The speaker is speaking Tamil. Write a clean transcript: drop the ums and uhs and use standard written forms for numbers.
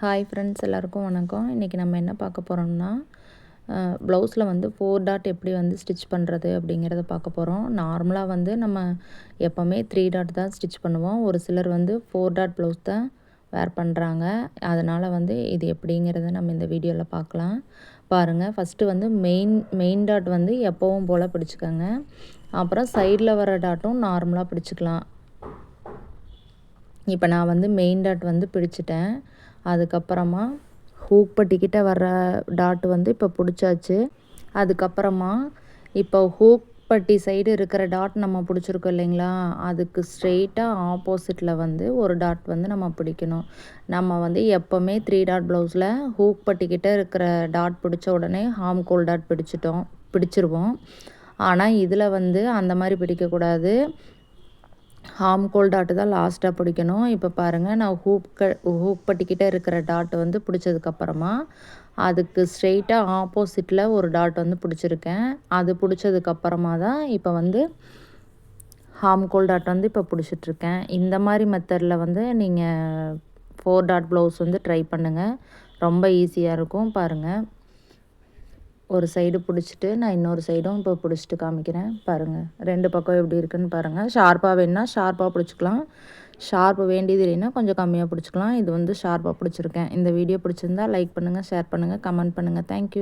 ஹாய் ஃப்ரெண்ட்ஸ், எல்லாருக்கும் வணக்கம். இன்றைக்கி நம்ம என்ன பார்க்க போகிறோம்னா, ப்ளவுஸில் வந்து 4 டாட் எப்படி வந்து ஸ்டிச் பண்ணுறது அப்படிங்கிறத பார்க்க போகிறோம். நார்மலாக வந்து நம்ம எப்போவுமே 3 டாட் தான் ஸ்டிச் பண்ணுவோம். ஒரு சிலர் வந்து 4 டாட் ப்ளவுஸ் தான் வேர் பண்ணுறாங்க. அதனால் வந்து இது எப்படிங்கிறத நம்ம இந்த வீடியோவில் பார்க்கலாம். பாருங்கள், ஃபஸ்ட்டு வந்து மெயின் டாட் வந்து எப்போவும் போல் பிடிச்சிக்கோங்க. அப்புறம் சைடில் வர டாட்டும் நார்மலாக பிடிச்சிக்கலாம். இப்போ நான் வந்து மெயின் டாட் வந்து பிடிச்சிட்டேன். அதுக்கப்புறமா ஹூக் பட்டிக்கிட்ட வர்ற டாட் வந்து இப்போ பிடிச்சாச்சு. அதுக்கப்புறமா இப்போ ஹூக் பட்டி சைடு இருக்கிற டாட் நம்ம பிடிச்சிருக்கோம் இல்லைங்களா, அதுக்கு ஸ்ட்ரெயிட்டாக ஆப்போசிட்டில் வந்து ஒரு டாட் வந்து நம்ம பிடிக்கணும். நம்ம வந்து எப்போவுமே 3 டாட் ப்ளவுஸில் ஹூக் பட்டிக்கிட்ட இருக்கிற டாட் பிடிச்ச உடனே ஹார்ம் கோல் டாட் பிடிச்சிருவோம். ஆனால் இதில் வந்து அந்த மாதிரி பிடிக்கக்கூடாது. ஹார்ம் கோல் டாட்டு தான் லாஸ்ட்டாக பிடிக்கணும். இப்போ பாருங்கள், நான் ஹூக் பட்டிக்கிட்ட இருக்கிற டாட் வந்து பிடிச்சதுக்கப்புறமா அதுக்கு ஸ்ட்ரெயிட்டாக ஆப்போசிட்டில் ஒரு டாட் வந்து பிடிச்சிருக்கேன். அது பிடிச்சதுக்கப்புறமா தான் இப்போ வந்து ஹார்ம் கோல் டாட் வந்து இப்போ பிடிச்சிட்ருக்கேன். இந்த மாதிரி மெத்தடில் வந்து நீங்கள் 4 டாட் ப்ளவுஸ் வந்து ட்ரை பண்ணுங்கள். ரொம்ப ஈஸியாக இருக்கும். பாருங்கள், ஒரு சைடு பிடிச்சிட்டு நான் இன்னொரு சைடும் இப்போ பிடிச்சிட்டு காமிக்கிறேன். பாருங்கள், 2 பக்கம் எப்படி இருக்குன்னு பாருங்கள். ஷார்ப்பாக வேணுன்னா ஷார்ப்பாக பிடிச்சிக்கலாம். ஷார்ப்பு வேண்டியது இல்லைன்னா கொஞ்சம் கம்மியாக பிடிச்சிக்கலாம். இது வந்து ஷார்ப்பாக பிடிச்சிருக்கேன். இந்த வீடியோ பிடிச்சிருந்தா லைக் பண்ணுங்கள், ஷேர் பண்ணுங்கள், கமெண்ட் பண்ணுங்கள். தேங்க்யூ.